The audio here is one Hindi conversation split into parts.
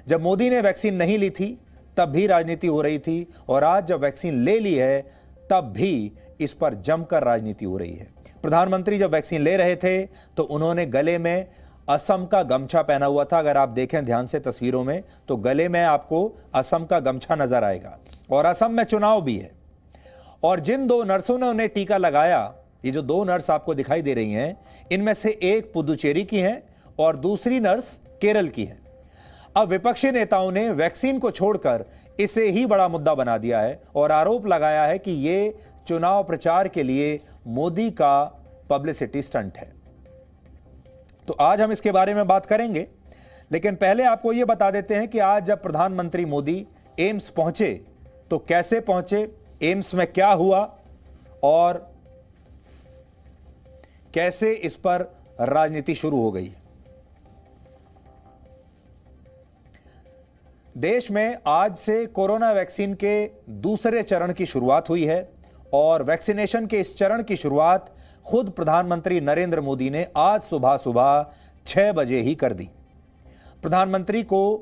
जब मोदी ने वैक्सीन नहीं ली थी तब भी राजनीति हो रही थी, और आज जब वैक्सीन ले ली है तब भी इस पर जमकर राजनीति हो रही है। प्रधानमंत्री जब वैक्सीन ले रहे थे तो उन्होंने गले में असम का गमछा पहना हुआ था। अगर आप देखें ध्यान से तस्वीरों में तो गले में आपको असम का गमछा नजर आएगा, और असम में चुनाव भी है। और जिन 2 नर्सों ने उन्हें टीका लगाया, ये जो 2 नर्स आपको दिखाई दे रही हैं, इनमें से एक पुदुचेरी की है और दूसरी नर्स केरल की है। अब विपक्षी नेताओं ने वैक्सीन को छोड़कर इसे ही बड़ा मुद्दा बना दिया है और आरोप लगाया है कि यह चुनाव प्रचार के लिए मोदी का पब्लिसिटी स्टंट है। तो आज हम इसके बारे में बात करेंगे, लेकिन पहले आपको यह बता देते हैं कि आज जब प्रधानमंत्री मोदी एम्स पहुंचे तो कैसे पहुंचे, एम्स में क्या हुआ और कैसे इस पर राजनीति शुरू हो गई। देश में आज से कोरोना वैक्सीन के दूसरे चरण की शुरुआत हुई है, और वैक्सीनेशन के इस चरण की शुरुआत खुद प्रधानमंत्री नरेंद्र मोदी ने आज सुबह 6 बजे ही कर दी। प्रधानमंत्री को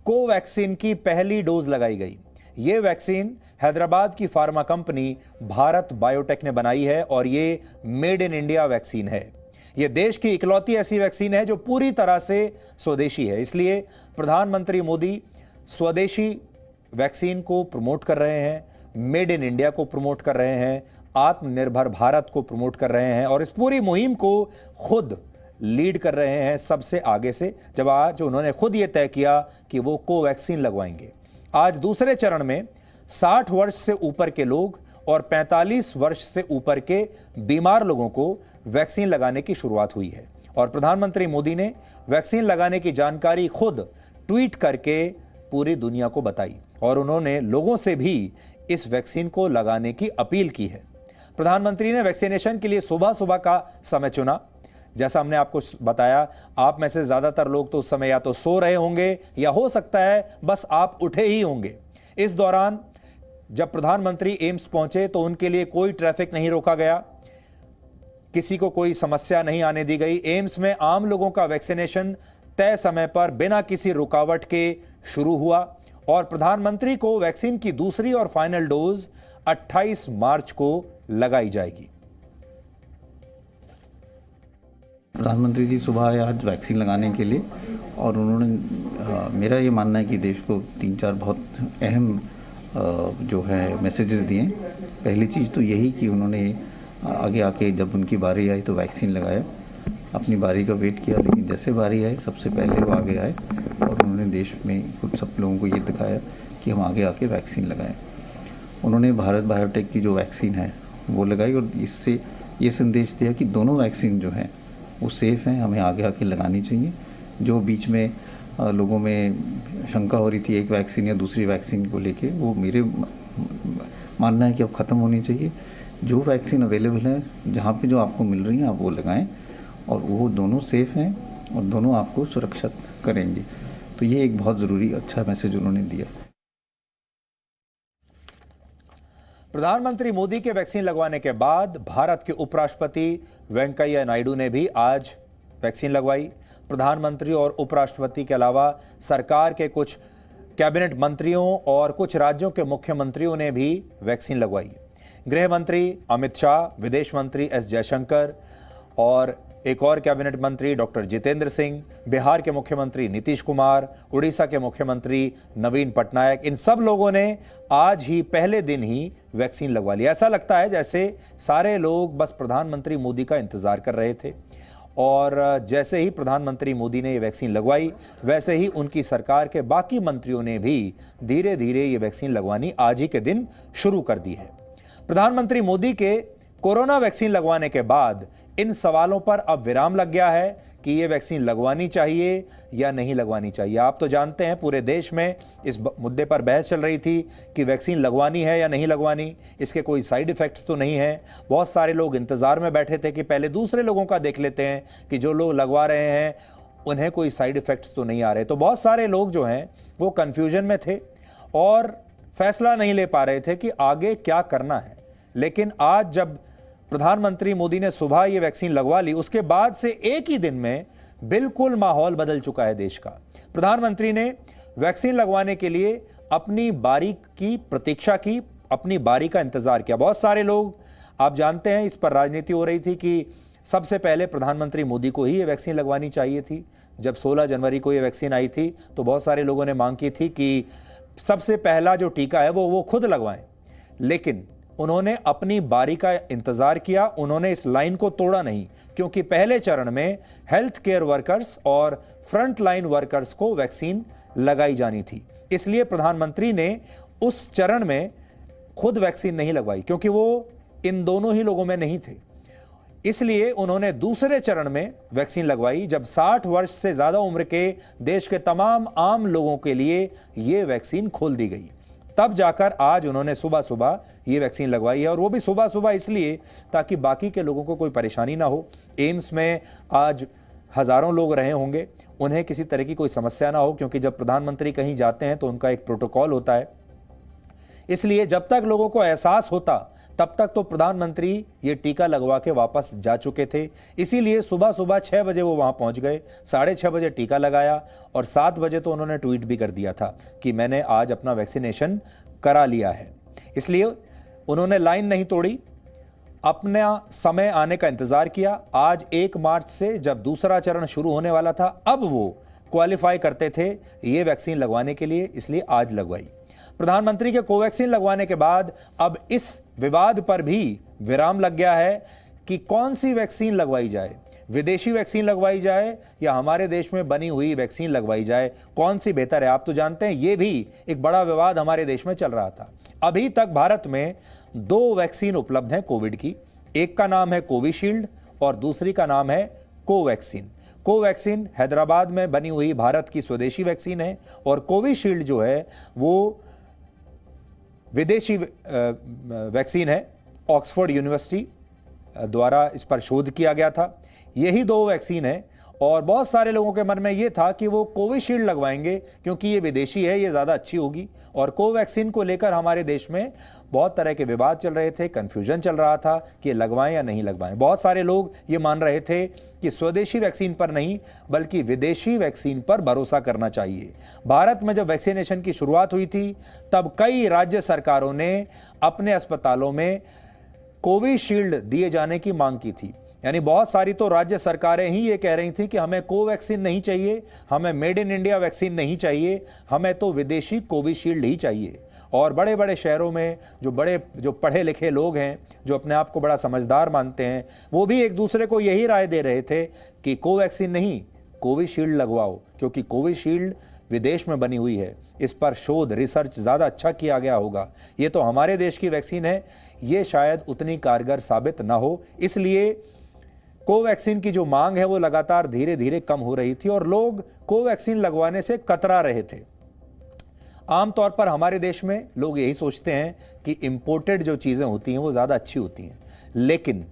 कोवैक्सीन की पहली डोज लगाई गई। यह वैक्सीन हैदराबाद की फार्मा कंपनी भारत बायोटेक ने बनाई है और यह मेड इन इंडिया वैक्सीन है। यह देश की इकलौती ऐसी वैक्सीन है जो पूरी तरह से स्वदेशी है। इसलिए प्रधानमंत्री मोदी स्वदेशी वैक्सीन को प्रमोट कर रहे हैं, मेड इन इंडिया को प्रमोट कर रहे हैं, आत्मनिर्भर भारत को प्रमोट कर रहे हैं और इस पूरी मुहिम को खुद लीड कर रहे हैं सबसे आगे से, जब आज उन्होंने खुद ये तय किया कि वो कोवैक्सीन लगवाएंगे। आज दूसरे चरण में 60 वर्ष से ऊपर के लोग और 45 वर्ष से ऊपर के बीमार लोगों को वैक्सीन लगाने की शुरुआत हुई है, और प्रधानमंत्री मोदी ने वैक्सीन लगाने की जानकारी खुद ट्वीट करके पूरी दुनिया को बताई, और उन्होंने लोगों से भी इस वैक्सीन को लगाने की अपील की है। प्रधानमंत्री ने वैक्सीनेशन के लिए सुबह सुबह का समय चुना। जैसा हमने आपको बताया, आप में से ज्यादातर लोग तो उस समय या तो सो रहे होंगे या हो सकता है बस आप उठे ही होंगे। इस दौरान जब प्रधानमंत्री एम्स पहुंचे तो उनके लिए कोई ट्रैफिक नहीं रोका गया, किसी को कोई समस्या नहीं आने दी गई। एम्स में आम लोगों का वैक्सीनेशन तय समय पर बिना किसी रुकावट के शुरू हुआ, और प्रधानमंत्री को वैक्सीन की दूसरी और फाइनल डोज 28 मार्च को लगाई जाएगी। प्रधानमंत्री जी सुबह आए आज वैक्सीन लगाने के लिए, और उन्होंने मेरा ये मानना है कि देश को 3-4 बहुत अहम जो है मैसेजेस दिए। पहली चीज़ तो यही कि उन्होंने आगे आके जब उनकी बारी आई तो वैक्सीन लगाया, अपनी बारी का वेट किया, लेकिन जैसे बारी आई सबसे पहले वो आगे आए और उन्होंने देश में कुछ सब लोगों को ये दिखाया कि हम आगे आके वैक्सीन लगाएं। उन्होंने भारत बायोटेक की जो वैक्सीन है वो लगाई, और इससे ये संदेश दिया कि दोनों वैक्सीन जो हैं वो सेफ़ हैं, हमें आगे आके लगानी चाहिए। जो बीच में लोगों में शंका हो रही थी एक वैक्सीन या दूसरी वैक्सीन को लेके, वो मेरे मानना है कि अब ख़त्म होनी चाहिए। जो वैक्सीन अवेलेबल है, जहाँ पे जो आपको मिल रही हैं आप वो लगाएं, और वो दोनों सेफ़ हैं और दोनों आपको सुरक्षित करेंगे। तो ये एक बहुत ज़रूरी अच्छा मैसेज उन्होंने दिया। प्रधानमंत्री मोदी के वैक्सीन लगवाने के बाद भारत के उपराष्ट्रपति वेंकैया नायडू ने भी आज वैक्सीन लगवाई। प्रधानमंत्री और उपराष्ट्रपति के अलावा सरकार के कुछ कैबिनेट मंत्रियों और कुछ राज्यों के मुख्यमंत्रियों ने भी वैक्सीन लगवाई। गृह मंत्री अमित शाह, विदेश मंत्री एस जयशंकर और एक और कैबिनेट मंत्री डॉक्टर जितेंद्र सिंह, बिहार के मुख्यमंत्री नीतीश कुमार, उड़ीसा के मुख्यमंत्री नवीन पटनायक, इन सब लोगों ने आज ही पहले दिन ही वैक्सीन लगवा लिया। ऐसा लगता है जैसे सारे लोग बस प्रधानमंत्री मोदी का इंतजार कर रहे थे, और जैसे ही प्रधानमंत्री मोदी ने ये वैक्सीन लगवाई वैसे ही उनकी सरकार के बाकी मंत्रियों ने भी धीरे धीरे ये वैक्सीन लगवानी आज ही के दिन शुरू कर दी है। प्रधानमंत्री मोदी के कोरोना वैक्सीन लगवाने के बाद इन सवालों पर अब विराम लग गया है कि ये वैक्सीन लगवानी चाहिए या नहीं लगवानी चाहिए। आप तो जानते हैं पूरे देश में इस मुद्दे पर बहस चल रही थी कि वैक्सीन लगवानी है या नहीं लगवानी, इसके कोई साइड इफ़ेक्ट्स तो नहीं है। बहुत सारे लोग इंतज़ार में बैठे थे कि पहले दूसरे लोगों का देख लेते हैं कि जो लोग लगवा रहे हैं उन्हें कोई साइड इफ़ेक्ट्स तो नहीं आ रहे। तो बहुत सारे लोग जो हैं वो कन्फ्यूजन में थे और फैसला नहीं ले पा रहे थे कि आगे क्या करना है। लेकिन आज जब प्रधानमंत्री मोदी ने सुबह ये वैक्सीन लगवा ली, उसके बाद से एक ही दिन में बिल्कुल माहौल बदल चुका है देश का। प्रधानमंत्री ने वैक्सीन लगवाने के लिए अपनी बारी की प्रतीक्षा की, अपनी बारी का इंतजार किया। बहुत सारे लोग, आप जानते हैं, इस पर राजनीति हो रही थी कि सबसे पहले प्रधानमंत्री मोदी को ही ये वैक्सीन लगवानी चाहिए थी। जब 16 जनवरी को ये वैक्सीन आई थी तो बहुत सारे लोगों ने मांग की थी कि सबसे पहला जो टीका है वो खुद लगवाएं, लेकिन उन्होंने अपनी बारी का इंतजार किया, उन्होंने इस लाइन को तोड़ा नहीं, क्योंकि पहले चरण में हेल्थ केयर वर्कर्स और फ्रंट लाइन वर्कर्स को वैक्सीन लगाई जानी थी। इसलिए प्रधानमंत्री ने उस चरण में खुद वैक्सीन नहीं लगवाई, क्योंकि वो इन दोनों ही लोगों में नहीं थे। इसलिए उन्होंने दूसरे चरण में वैक्सीन लगवाई, जब 60 वर्ष से ज्यादा उम्र के देश के तमाम आम लोगों के लिए यह वैक्सीन खोल दी गई। तब जाकर आज उन्होंने सुबह सुबह ये वैक्सीन लगवाई है, और वो भी सुबह सुबह इसलिए ताकि बाकी के लोगों को कोई परेशानी ना हो। एम्स में आज हजारों लोग रहे होंगे, उन्हें किसी तरह की कोई समस्या ना हो, क्योंकि जब प्रधानमंत्री कहीं जाते हैं तो उनका एक प्रोटोकॉल होता है। इसलिए जब तक लोगों को एहसास होता तब तक तो प्रधानमंत्री ये टीका लगवा के वापस जा चुके थे। इसीलिए सुबह सुबह 6 बजे वो वहां पहुंच गए, 6:30 बजे टीका लगाया, और 7 बजे तो उन्होंने ट्वीट भी कर दिया था कि मैंने आज अपना वैक्सीनेशन करा लिया है। इसलिए उन्होंने लाइन नहीं तोड़ी, अपना समय आने का इंतजार किया। आज 1 मार्च से जब दूसरा चरण शुरू होने वाला था, अब वो क्वालिफाई करते थे ये वैक्सीन लगवाने के लिए, इसलिए आज लगवाई। प्रधानमंत्री के कोवैक्सीन लगवाने के बाद अब इस विवाद पर भी विराम लग गया है कि कौन सी वैक्सीन लगवाई जाए, विदेशी वैक्सीन लगवाई जाए या हमारे देश में बनी हुई वैक्सीन लगवाई जाए, कौन सी बेहतर है। आप तो जानते हैं ये भी एक बड़ा विवाद हमारे देश में चल रहा था। अभी तक भारत में 2 वैक्सीन उपलब्ध हैं कोविड की, एक का नाम है कोविशील्ड और दूसरी का नाम है कोवैक्सीन। कोवैक्सीन हैदराबाद में बनी हुई भारत की स्वदेशी वैक्सीन है, और कोविशील्ड जो है वो विदेशी वैक्सीन है। ऑक्सफोर्ड यूनिवर्सिटी द्वारा इस पर शोध किया गया था। यही 2 वैक्सीन है, और बहुत सारे लोगों के मन में यह था कि वो कोविशील्ड लगवाएंगे क्योंकि ये विदेशी है, ये ज़्यादा अच्छी होगी। और कोवैक्सीन को लेकर हमारे देश में बहुत तरह के विवाद चल रहे थे, कन्फ्यूजन चल रहा था कि लगवाएं या नहीं लगवाएं। बहुत सारे लोग ये मान रहे थे कि स्वदेशी वैक्सीन पर नहीं बल्कि विदेशी वैक्सीन पर भरोसा करना चाहिए। भारत में जब वैक्सीनेशन की शुरुआत हुई थी तब कई राज्य सरकारों ने अपने अस्पतालों में कोविशील्ड दिए जाने की मांग की थी। यानी बहुत सारी तो राज्य सरकारें ही ये कह रही थी कि हमें कोवैक्सीन नहीं चाहिए, हमें मेड इन इंडिया वैक्सीन नहीं चाहिए, हमें तो विदेशी कोविशील्ड ही चाहिए। और बड़े बड़े शहरों में जो पढ़े लिखे लोग हैं, जो अपने आप को बड़ा समझदार मानते हैं, वो भी एक दूसरे को यही राय दे रहे थे कि कोवैक्सीन नहीं, कोविशील्ड लगवाओ, क्योंकि कोविशील्ड विदेश में बनी हुई है, इस पर शोध रिसर्च ज़्यादा अच्छा किया गया होगा। ये तो हमारे देश की वैक्सीन है, ये शायद उतनी कारगर साबित ना हो। इसलिए कोवैक्सीन की जो मांग है वो लगातार धीरे धीरे कम हो रही थी, और लोग कोवैक्सीन लगवाने से कतरा रहे थे। आमतौर पर हमारे देश में लोग यही सोचते हैं कि इंपोर्टेड जो चीज़ें होती हैं वो ज़्यादा अच्छी होती हैं, लेकिन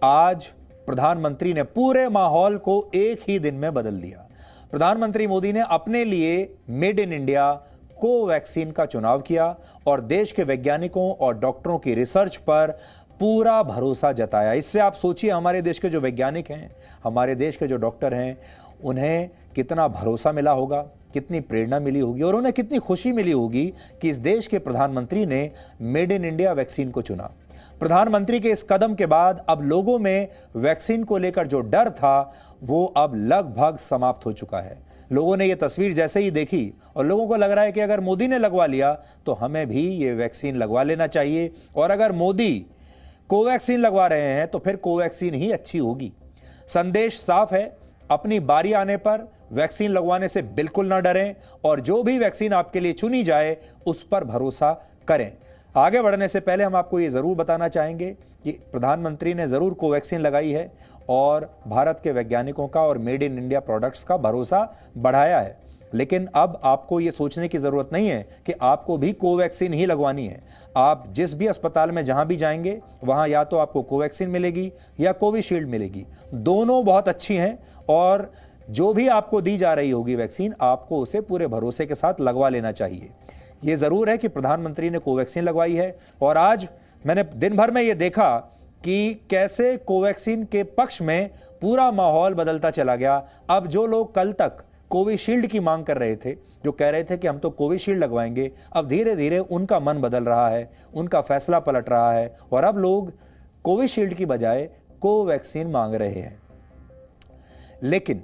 आज प्रधानमंत्री ने पूरे माहौल को एक ही दिन में बदल दिया। प्रधानमंत्री मोदी ने अपने लिए मेड इन इंडिया कोवैक्सीन का चुनाव किया और देश के वैज्ञानिकों और डॉक्टरों की रिसर्च पर पूरा भरोसा जताया। इससे आप सोचिए हमारे देश के जो वैज्ञानिक हैं, हमारे देश के जो डॉक्टर हैं, उन्हें कितना भरोसा मिला होगा, कितनी प्रेरणा मिली होगी, और उन्हें कितनी खुशी मिली होगी कि इस देश के प्रधानमंत्री ने मेड इन इंडिया वैक्सीन को चुना। प्रधानमंत्री के इस कदम के बाद अब लोगों में वैक्सीन को लेकर जो डर था वो अब लगभग समाप्त हो चुका है। लोगों ने ये तस्वीर जैसे ही देखी और लोगों को लग रहा है कि अगर मोदी ने लगवा लिया तो हमें भी ये वैक्सीन लगवा लेना चाहिए, और अगर मोदी कोवैक्सीन लगवा रहे हैं तो फिर कोवैक्सीन ही अच्छी होगी। संदेश साफ है, अपनी बारी आने पर वैक्सीन लगवाने से बिल्कुल ना डरें, और जो भी वैक्सीन आपके लिए चुनी जाए उस पर भरोसा करें। आगे बढ़ने से पहले हम आपको ये ज़रूर बताना चाहेंगे कि प्रधानमंत्री ने ज़रूर कोवैक्सीन लगाई है और भारत के वैज्ञानिकों का और मेड इन इंडिया प्रोडक्ट्स का भरोसा बढ़ाया है। लेकिन अब आपको ये सोचने की ज़रूरत नहीं है कि आपको भी कोवैक्सीन ही लगवानी है। आप जिस भी अस्पताल में जहां भी जाएंगे वहां या तो आपको कोवैक्सीन मिलेगी या कोविशील्ड मिलेगी। दोनों बहुत अच्छी हैं, और जो भी आपको दी जा रही होगी वैक्सीन, आपको उसे पूरे भरोसे के साथ लगवा लेना चाहिए। ये ज़रूर है कि प्रधानमंत्री ने कोवैक्सीन लगवाई है, और आज मैंने दिन भर में ये देखा कि कैसे कोवैक्सीन के पक्ष में पूरा माहौल बदलता चला गया। अब जो लोग कल तक कोविशील्ड की मांग कर रहे थे, जो कह रहे थे कि हम तो कोविशील्ड लगवाएंगे, अब धीरे धीरे उनका मन बदल रहा है, उनका फैसला पलट रहा है और अब लोग कोविशील्ड की बजाय कोवैक्सीन मांग रहे हैं। लेकिन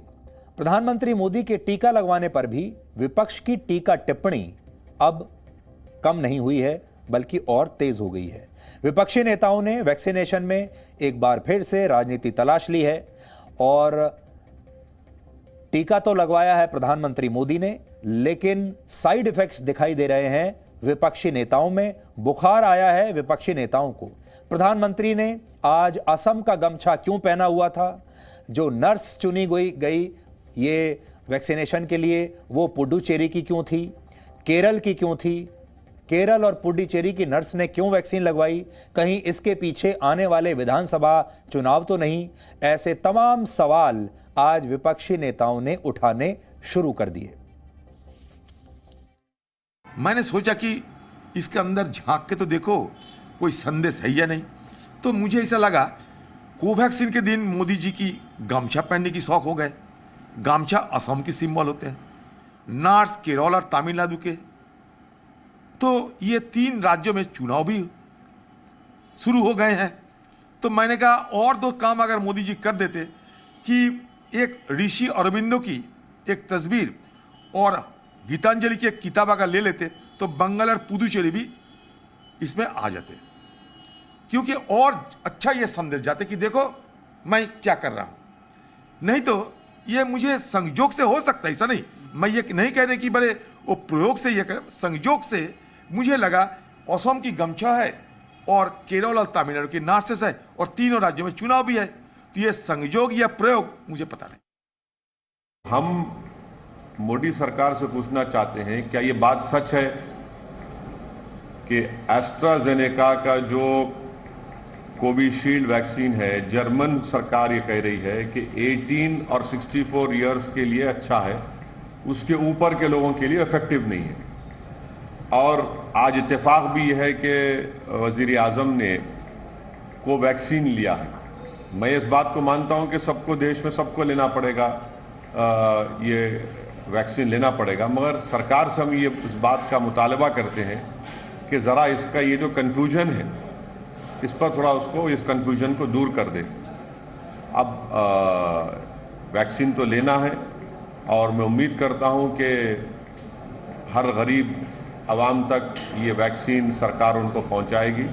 प्रधानमंत्री मोदी के टीका लगवाने पर भी विपक्ष की टीका टिप्पणी अब कम नहीं हुई है, बल्कि और तेज हो गई है। विपक्षी नेताओं ने वैक्सीनेशन में एक बार फिर से राजनीति तलाश ली है और टीका तो लगवाया है प्रधानमंत्री मोदी ने, लेकिन साइड इफेक्ट्स दिखाई दे रहे हैं विपक्षी नेताओं में। बुखार आया है विपक्षी नेताओं को। प्रधानमंत्री ने आज असम का गमछा क्यों पहना हुआ था? जो नर्स चुनी गई ये वैक्सीनेशन के लिए, वो पुडुचेरी की क्यों थी, केरल की क्यों थी? केरल और पुडुचेरी की नर्स ने क्यों वैक्सीन लगवाई? कहीं इसके पीछे आने वाले विधानसभा चुनाव तो नहीं? ऐसे तमाम सवाल आज विपक्षी नेताओं ने उठाने शुरू कर दिए। मैंने सोचा कि इसके अंदर झांक के तो देखो कोई संदेश है या नहीं। तो मुझे ऐसा लगा कोवैक्सीन के दिन मोदी जी की गमछा पहनने की शौक हो गए। गमछा असम के सिंबल होते हैं, नर्स केरल और तमिलनाडु के। तो ये 3 राज्यों में चुनाव भी शुरू हो गए हैं। तो मैंने कहा और 2 काम अगर मोदी जी कर देते कि एक ऋषि अरविंदो की एक तस्वीर और गीतांजलि की एक किताब अगर ले लेते तो बंगाल और पुदुचेरी भी इसमें आ जाते, क्योंकि और अच्छा ये संदेश जाते कि देखो मैं क्या कर रहा हूं। नहीं तो ये मुझे संयोग से हो सकता है, ऐसा नहीं, मैं ये नहीं कह रहे कि बड़े वो प्रयोग से ये करें, संयोग से मुझे लगा असम की गमछा है और केरल और तमिलनाडु की नर्सेस है और तीनों राज्यों में चुनाव भी है। तो ये संयोग या प्रयोग मुझे पता नहीं। हम मोदी सरकार से पूछना चाहते हैं, क्या ये बात सच है कि एस्ट्राजेनेका का जो कोविशील्ड वैक्सीन है, जर्मन सरकार ये कह रही है कि 18 और 64 इयर्स के लिए अच्छा है, उसके ऊपर के लोगों के लिए इफेक्टिव नहीं है। और आज इत्तेफाक भी यह है कि वजीर आजम ने कोवैक्सीन लिया है। मैं इस बात को मानता हूं कि सबको, देश में सबको लेना पड़ेगा, ये वैक्सीन लेना पड़ेगा, मगर सरकार से हम ये इस बात का मुतालबा करते हैं कि ज़रा इसका ये जो कन्फ्यूजन है इस पर थोड़ा उसको, इस कन्फ्यूजन को दूर कर दे। अब वैक्सीन तो लेना है और मैं उम्मीद करता हूं कि हर गरीब आवाम तक ये वैक्सीन सरकार उनको पहुंचाएगी।